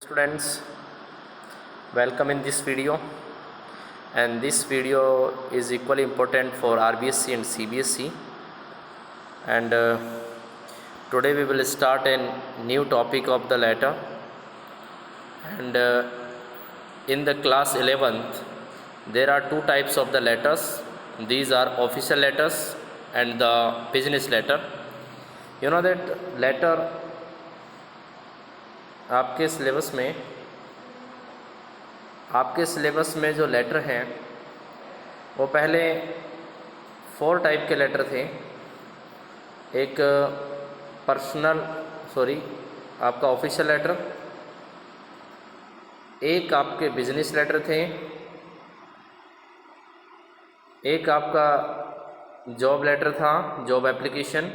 Students, welcome in this video, and this video is equally important for RBSC and CBSE. And today we will start a new topic of the letter, and in the class 11th there are two types of the letters. These are official letters and the business letter. You know that letter आपके syllabus में जो letter हैं वो पहले 4 type के letter थे। एक आपका ऑफिशियल लेटर, एक आपके बिजनेस लेटर थे, एक आपका जॉब लेटर था, जॉब एप्लीकेशन,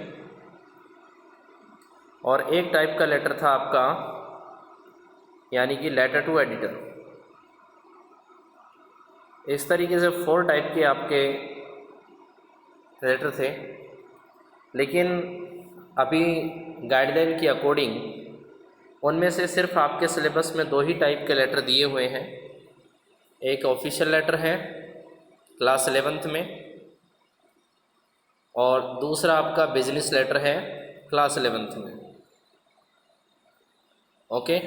और एक टाइप का लेटर था आपका यानी कि लेटर टू एडिटर। इस तरीके से 4 टाइप के आपके लेटर थे, लेकिन अभी गाइडलाइन के अकॉर्डिंग उनमें से सिर्फ आपके सिलेबस में 2 ही टाइप के लेटर दिए हुए हैं। एक ऑफिशियल लेटर है क्लास 11th में, और दूसरा आपका बिजनेस लेटर है क्लास 11th में। ओके,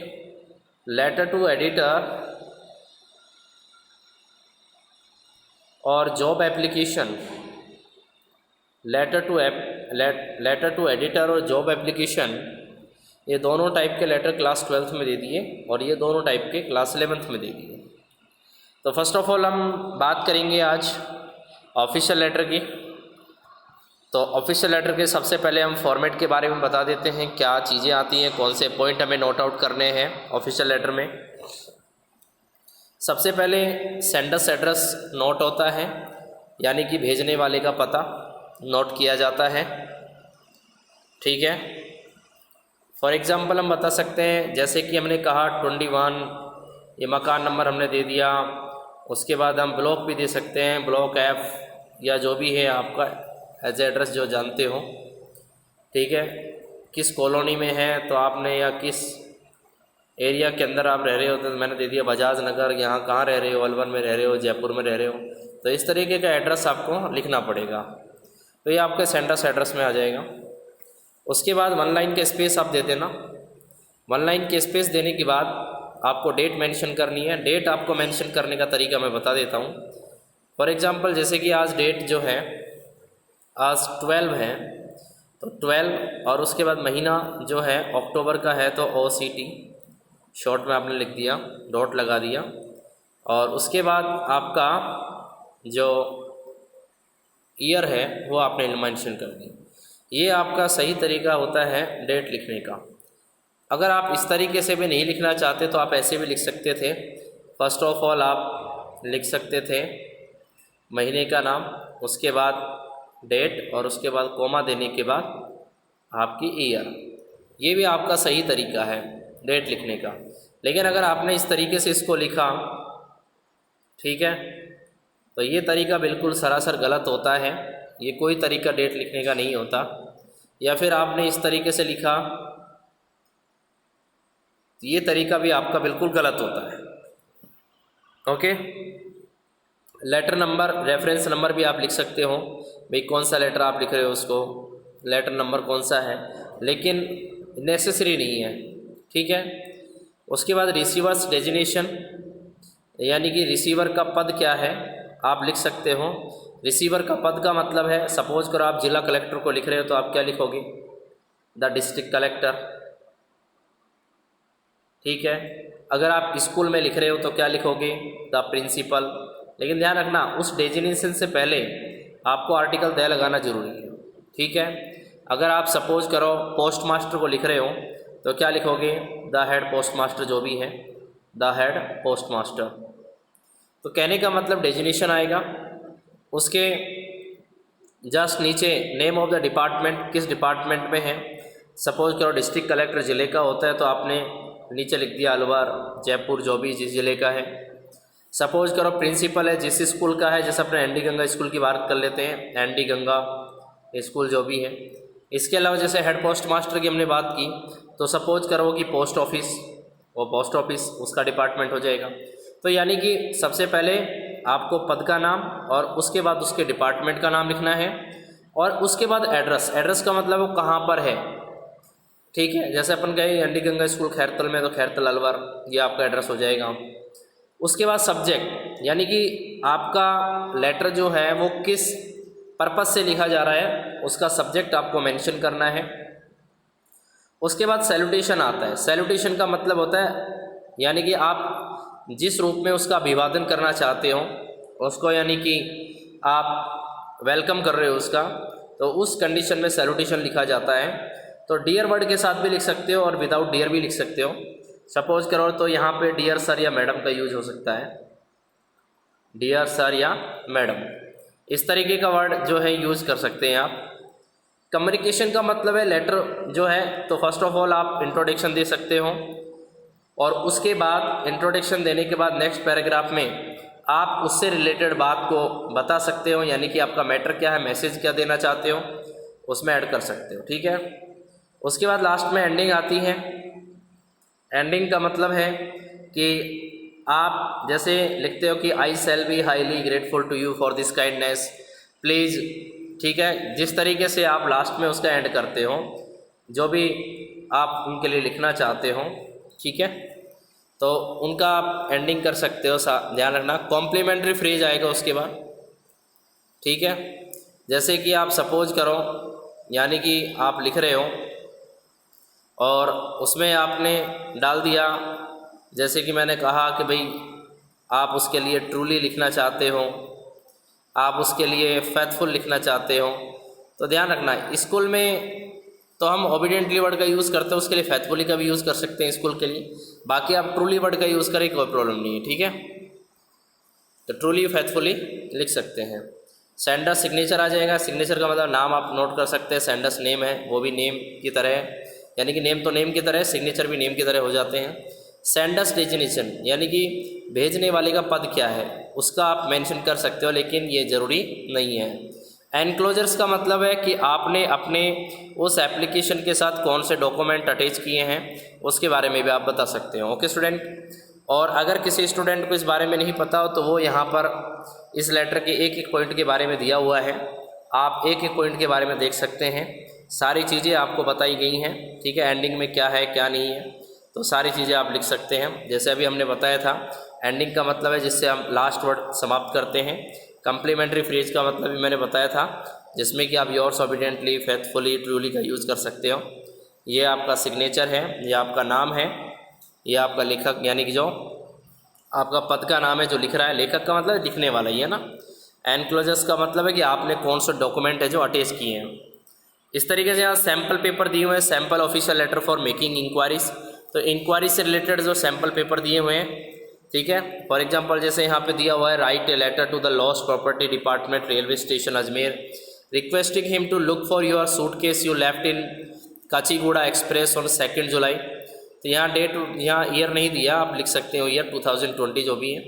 लेटर टू एडिटर और job application, letter to editor और जॉब एप्लीकेशन, ये दोनों टाइप के लेटर क्लास 12th में दे दिए और ये दोनों टाइप के क्लास 11th में दे दिए। तो फर्स्ट ऑफ ऑल हम बात करेंगे आज ऑफिशियल लेटर की। तो ऑफिशियल लेटर के सबसे पहले हम फॉर्मेट के बारे में बता देते हैं, क्या चीज़ें आती हैं, कौन से पॉइंट हमें नोट आउट करने हैं ऑफिशियल लेटर में। सबसे पहले सेंडर्स एड्रेस नोट होता है, यानी कि भेजने वाले का पता नोट किया जाता है। ठीक है, फॉर एग्ज़ाम्पल हम बता सकते हैं, जैसे कि हमने कहा 21, ये मकान नंबर हमने दे दिया। उसके बाद हम ब्लॉक भी दे सकते हैं, ब्लॉक F या जो भी है आपका एज एड्रेस जो जानते हो। ठीक है, किस कॉलोनी में है तो आपने, या किस एरिया के अंदर आप रह रहे हो, तो मैंने दे दिया बजाज नगर। यहाँ कहाँ रह रहे हो, अलवर में रह रहे हो, जयपुर में रह रहे हो, तो इस तरीके का एड्रेस आपको लिखना पड़ेगा। तो ये आपके सेंडर्स एड्रेस में आ जाएगा। उसके बाद 1 लाइन के स्पेस आप दे देना। 1 लाइन के स्पेस देने के बाद आपको डेट मेंशन करनी है। डेट आपको मेंशन करने का तरीका मैं बता देता हूँ। फॉर एग्ज़ाम्पल, जैसे कि आज डेट जो है आज 12 है, तो 12 और उसके बाद महीना जो है अक्टूबर का है, तो OCT शॉर्ट में आपने लिख दिया, डॉट लगा दिया। और उसके बाद आपका जो ईयर है वो आपने मेंशन कर दी। ये आपका सही तरीका होता है डेट लिखने का। अगर आप इस तरीके से भी नहीं लिखना चाहते तो आप ऐसे भी लिख सकते थे। फर्स्ट ऑफ ऑल आप लिख सकते थे महीने का नाम, उसके बाद डेट, और उसके बाद कोमा देने के बाद आपकी ईयर। ये भी आपका सही तरीका है डेट लिखने का। लेकिन अगर आपने इस तरीके से इसको लिखा, ठीक है, तो ये तरीका बिल्कुल सरासर गलत होता है। ये कोई तरीका डेट लिखने का नहीं होता। या फिर आपने इस तरीके से लिखा, तो ये तरीका भी आपका बिल्कुल गलत होता है। Okay, letter number, reference number भी आप लिख सकते हो, भाई कौन सा लेटर आप लिख रहे हो उसको लेटर नंबर कौन सा है, लेकिन नेसेसरी नहीं है। ठीक है, उसके बाद रिसीवर्स डेजिग्नेशन, यानी कि रिसीवर का पद क्या है आप लिख सकते हो। रिसीवर का पद का मतलब है, सपोज करो आप जिला कलेक्टर को लिख रहे हो तो आप क्या लिखोगे, द डिस्ट्रिक्ट कलेक्टर। ठीक है, अगर आप स्कूल में लिख रहे हो तो क्या लिखोगे, द प्रिंसिपल। लेकिन ध्यान रखना, उस डेजिग्नेशन से पहले आपको आर्टिकल द लगाना जरूरी है। ठीक है, अगर आप सपोज करो पोस्ट मास्टर को लिख रहे हो तो क्या लिखोगे, द हेड पोस्ट मास्टर, जो भी है द हेड पोस्ट मास्टर। तो कहने का मतलब डेजिग्नेशन आएगा, उसके जस्ट नीचे नेम ऑफ द डिपार्टमेंट, किस डिपार्टमेंट में है। सपोज करो डिस्ट्रिक्ट कलेक्टर ज़िले का होता है तो आपने नीचे लिख दिया अलवर, जयपुर, जो भी जिस ज़िले का है। सपोज करो प्रिंसिपल है जिस स्कूल का है, जैसे अपने ND गंगा स्कूल की बात कर लेते हैं, ND गंगा स्कूल जो भी है। इसके अलावा जैसे हेड पोस्ट मास्टर की हमने बात की, तो सपोज करो कि पोस्ट ऑफिस, वो पोस्ट ऑफिस उसका डिपार्टमेंट हो जाएगा। तो यानी कि सबसे पहले आपको पद का नाम और उसके बाद उसके डिपार्टमेंट का नाम लिखना है, और उसके बाद एड्रेस। एड्रेस का मतलब वो कहाँ पर है, ठीक है। जैसे अपन गए N D Ganga school Khairthal में, तो खैरतल अलवर, ये आपका एड्रेस हो जाएगा। उसके बाद सब्जेक्ट, यानी कि आपका लेटर जो है वो किस पर्पस से लिखा जा रहा है, उसका सब्जेक्ट आपको मेंशन करना है। उसके बाद सैल्यूटेशन आता है। सैल्यूटेशन का मतलब होता है यानी कि आप जिस रूप में उसका अभिवादन करना चाहते हो उसको, यानी कि आप वेलकम कर रहे हो उसका, तो उस कंडीशन में सैल्यूटेशन लिखा जाता है। तो डियर वर्ड के साथ भी लिख सकते हो और विदाउट डियर भी लिख सकते हो। सपोज करो तो यहाँ पे डियर सर या मैडम का यूज हो सकता है, डियर सर या मैडम, इस तरीके का वर्ड जो है यूज़ कर सकते हैं आप। कम्युनिकेशन का मतलब है लेटर जो है, तो फर्स्ट ऑफ ऑल आप इंट्रोडक्शन दे सकते हो, और उसके बाद इंट्रोडक्शन देने के बाद नेक्स्ट पैराग्राफ में आप उससे रिलेटेड बात को बता सकते हो, यानी कि आपका मैटर क्या है, मैसेज क्या देना चाहते हो, उसमें ऐड कर सकते हो, ठीक है। उसके बाद लास्ट में एंडिंग आती है। एंडिंग का मतलब है कि आप जैसे लिखते हो कि I shall be highly grateful to you for this kindness please, ठीक है। जिस तरीके से आप लास्ट में उसका एंड करते हो, जो भी आप उनके लिए लिखना चाहते हो, ठीक है, तो उनका आप एंडिंग कर सकते हो। ध्यान रखना कॉम्प्लीमेंट्री फ्रेज आएगा उसके बाद, ठीक है। जैसे कि आप सपोज करो, यानी कि आप लिख रहे हो और उसमें आपने डाल दिया, जैसे कि मैंने कहा कि भाई आप उसके लिए ट्रूली लिखना चाहते हो, आप उसके लिए फेथफुल लिखना चाहते हो, तो ध्यान रखना स्कूल में तो हम ओबीडियंटली वर्ड का यूज़ करते हैं, उसके लिए फेथफुली का भी यूज़ कर सकते हैं स्कूल के लिए। बाकी आप ट्रूली वर्ड का यूज़ करें कोई प्रॉब्लम नहीं है, ठीक है। तो ट्रूली फेथफुली लिख सकते हैं। सेंडर सिग्नेचर आ जाएगा। सिग्नेचर का मतलब नाम आप नोट कर सकते हैं, सेंडर्स नेम है वो भी नेम की तरह है, यानी कि नेम तो नेम की तरह है, सिग्नेचर भी नेम की तरह हो जाते हैं। सेंडर्स डेजिग्नेशन यानी कि भेजने वाले का पद क्या है उसका आप मेंशन कर सकते हो, लेकिन ये ज़रूरी नहीं है। एनक्लोजर्स का मतलब है कि आपने अपने उस एप्लीकेशन के साथ कौन से डॉक्यूमेंट अटैच किए हैं उसके बारे में भी आप बता सकते हो, ओके स्टूडेंट। और अगर किसी स्टूडेंट को इस बारे में नहीं पता हो तो वो यहाँ पर इस लेटर के एक एक पॉइंट के बारे में दिया हुआ है, आप एक एक पॉइंट के बारे में देख सकते हैं। सारी चीज़ें आपको बताई गई हैं, ठीक है। एंडिंग में क्या है क्या नहीं है, तो सारी चीज़ें आप लिख सकते हैं। जैसे अभी हमने बताया था, एंडिंग का मतलब है जिससे हम लास्ट वर्ड समाप्त करते हैं। कम्प्लीमेंट्री फ्रेज का मतलब भी मैंने बताया था, जिसमें कि आप योर्स ओबीडियंटली, फेथफुली, ट्रूली का यूज़ कर सकते हो। ये आपका सिग्नेचर है, ये आपका नाम है, ये आपका लेखक यानी कि जो आपका पद का नाम है जो लिख रहा है, लेखक का मतलब लिखने वाला ही है ना। एनक्लोजर्स का मतलब है कि आपने कौन सा डॉक्यूमेंट है जो अटैच किए हैं। इस तरीके से यहाँ सैम्पल पेपर दिए हुए हैं, sample official letter for making inquiries, तो इंक्वायरी से रिलेटेड जो सैम्पल पेपर दिए हुए हैं, ठीक है। फॉर एग्जांपल जैसे यहाँ पे दिया हुआ है, write a letter to the lost property department railway station Ajmer requesting him to look for your suitcase you left in Kacheguda express on 2 July. तो यहाँ डेट, यहाँ ईयर नहीं दिया, आप लिख सकते हो ईयर 2020 जो भी है।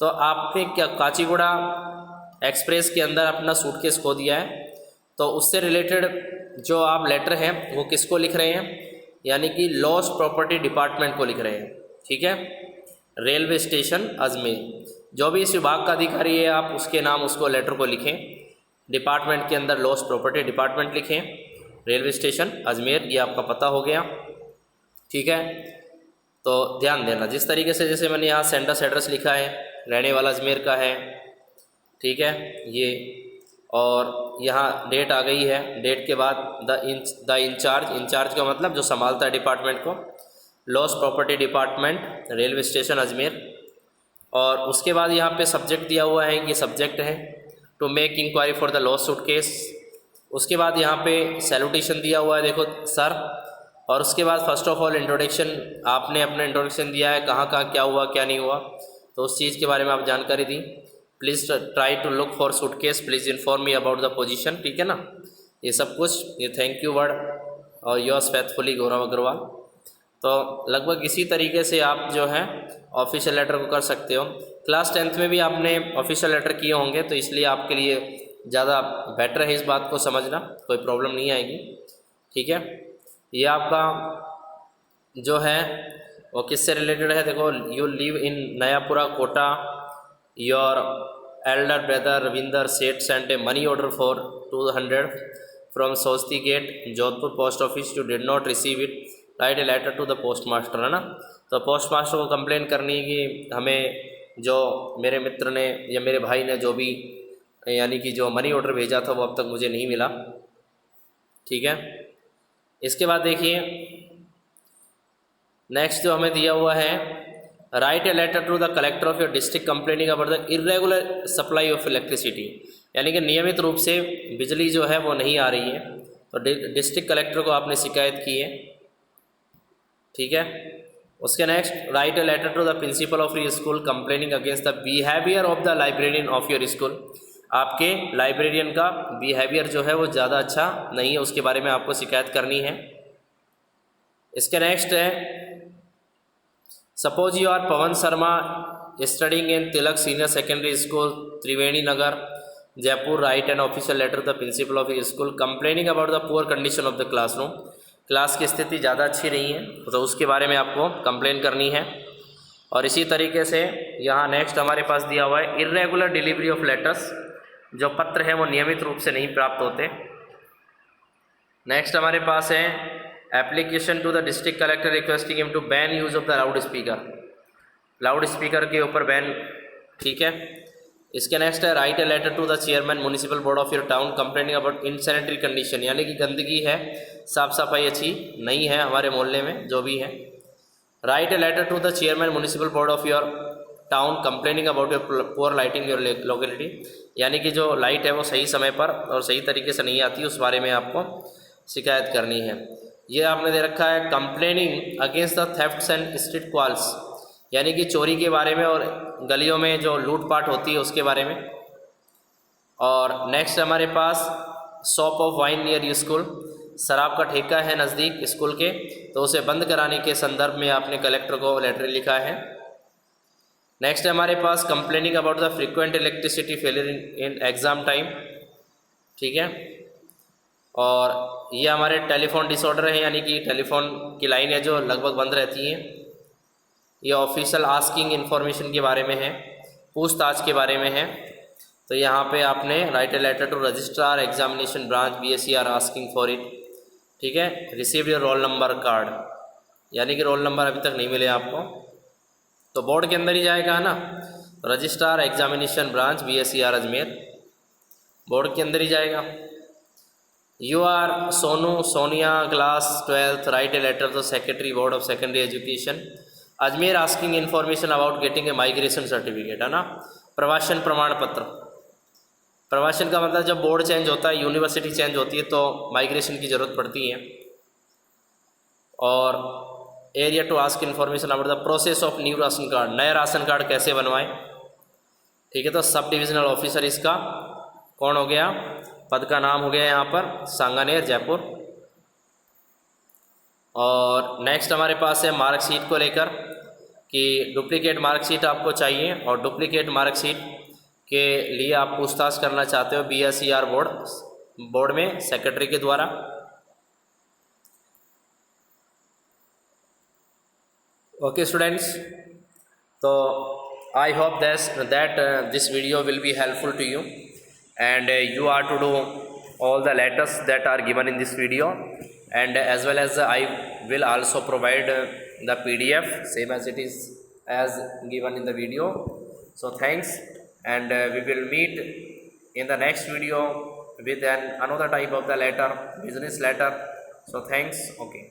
तो आपने क्या काचीगुड़ा एक्सप्रेस के अंदर अपना सूटकेस खो दिया है, तो उससे रिलेटेड जो आप लेटर हैं वो किसको लिख रहे हैं, यानी कि लॉस्ट प्रॉपर्टी डिपार्टमेंट को लिख रहे हैं, ठीक है। रेलवे स्टेशन अजमेर, जो भी इस विभाग का अधिकारी है आप उसके नाम उसको लेटर को लिखें। डिपार्टमेंट के अंदर लॉस्ट प्रॉपर्टी डिपार्टमेंट लिखें, रेलवे स्टेशन अजमेर, ये आपका पता हो गया, ठीक है। तो ध्यान देना जिस तरीके से, जैसे मैंने यहाँ सेंडर्स एड्रेस लिखा है, रहने वाला अजमेर का है, ठीक है ये, और यहाँ डेट आ गई है, डेट के बाद द इंचार्ज, इंचार्ज का मतलब जो संभालता है डिपार्टमेंट को, lost property department railway station Ajmer. और उसके बाद यहाँ पे सब्जेक्ट दिया हुआ है, ये सब्जेक्ट है to make inquiry for the lost suitcase. उसके बाद यहाँ पे सैल्यूटेशन दिया हुआ है, देखो सर, और उसके बाद फर्स्ट ऑफ ऑल इंट्रोडक्शन, आपने अपना इंट्रोडक्शन दिया है, कहाँ कहाँ क्या हुआ क्या नहीं हुआ, तो उस चीज़ के बारे में आप जानकारी दी। Please try to look for suitcase, please inform me about the position, ठीक है ना, ये सब कुछ, ये थैंक यू वर्ड, और योर्स फेथफुली गौरव अग्रवाल। तो लगभग इसी तरीके से आप जो है ऑफिशियल लेटर को कर सकते हो। क्लास 10th में भी आपने ऑफिशियल लेटर किए होंगे, तो इसलिए आपके लिए ज़्यादा बेटर है इस बात को समझना, कोई प्रॉब्लम नहीं आएगी, ठीक है। ये आपका जो है वो किससे रिलेटेड है? देखो, you live in Nayapura Kota, your elder brother Ravinder Seth sent a money order for 200 from सोस्ती gate Jodhpur post office, you did not receive it, write a letter to the post master, है ना। तो पोस्ट मास्टर को कंप्लेन करनी है कि हमें जो मेरे मित्र ने या मेरे भाई ने जो भी यानी कि जो मनी ऑर्डर भेजा था वो अब तक मुझे नहीं मिला। ठीक है, इसके बाद देखिए नेक्स्ट जो हमें दिया हुआ है, write a letter to the collector of your district complaining about the irregular supply of electricity, यानी कि नियमित रूप से बिजली जो है वो नहीं आ रही है, तो डिस्ट्रिक्ट कलेक्टर को आपने शिकायत की है। ठीक है, उसके next, write a letter to the principal of your school complaining against the behaviour of the librarian of your school, आपके लाइब्रेरियन का बिहेवियर जो है वो ज़्यादा अच्छा नहीं है, उसके बारे में आपको शिकायत करनी है। इसके नेक्स्ट है, suppose you are Pawan Sharma studying in Tilak senior secondary school Triveni Nagar Jaipur, write an official letter the principal of your school complaining about the poor condition of the classroom, class की स्थिति ज़्यादा अच्छी नहीं है तो उसके बारे में आपको कंप्लेन करनी है। और इसी तरीके से यहाँ नेक्स्ट हमारे पास दिया हुआ है, इरेगुलर डिलीवरी ऑफ लेटर्स, जो पत्र हैं वो नियमित रूप से नहीं प्राप्त होते। नेक्स्ट हमारे पास है, application to the district collector requesting him to ban use of the loud speaker, loud speaker के ऊपर बैन। ठीक है, इसके नेक्स्ट है, write a letter to the chairman municipal board of your town complaining about insanitary condition, यानी कि गंदगी है, साफ़ सफाई अच्छी नहीं है हमारे मोहल्ले में जो भी है। Write a letter to the chairman municipal board of your town complaining about your poor lighting your locality, यानी कि जो लाइट है वो सही समय पर और सही तरीके से नहीं आती, उस बारे में आपको शिकायत करनी है। ये आपने दे रखा है, complaining against the thefts and street quarrels, यानी कि चोरी के बारे में और गलियों में जो लूटपाट होती है उसके बारे में। और नेक्स्ट हमारे पास, shop of wine near you school, शराब का ठेका है नज़दीक स्कूल के तो उसे बंद कराने के संदर्भ में आपने कलेक्टर को लेटर लिखा है। नेक्स्ट हमारे पास, complaining about the frequent electricity failure in exam time. ठीक है, और ये हमारे टेलीफोन डिसऑर्डर है, यानी कि टेलीफोन की लाइन है जो लगभग बंद रहती हैं। ये ऑफिशियल आस्किंग इन्फॉर्मेशन के बारे में है, पूछताछ के बारे में है। तो यहाँ पे आपने write a letter to registrar examination branch BSER asking for it. ठीक है, receive your roll number card, यानी कि रोल नंबर अभी तक नहीं मिले आपको, तो बोर्ड के अंदर ही जाएगा ना, registrar examination branch BSER Ajmer, board के अंदर ही जाएगा। You are Sonu Sonia class 12th, write a letter to secretary board of secondary education Ajmer asking information about getting a migration certificate, है ना, प्रवासन प्रमाण पत्र। प्रवासन का मतलब जब बोर्ड चेंज होता है, यूनिवर्सिटी चेंज होती है तो माइग्रेशन की ज़रूरत पड़ती है। और area to ask information about the process of new ration card, नया राशन कार्ड कैसे बनवाएं। ठीक है, तो सब डिविजनल ऑफिसर इसका कौन हो गया, पद का नाम हो गया यहाँ पर सांगानेर जयपुर। और नेक्स्ट हमारे पास है मार्कशीट को लेकर कि डुप्लीकेट मार्कशीट आपको चाहिए और डुप्लीकेट मार्कशीट के लिए आप पूछताछ करना चाहते हो BSER बोर्ड में सेक्रेटरी के द्वारा। ओके स्टूडेंट्स, तो I hope that this video will be helpful to you and you are to do all the letters that are given in this video, and as well as I will also provide the PDF same as it is as given in the video. So thanks, and we will meet in the next video with another type of the letter, business letter. So thanks. Okay.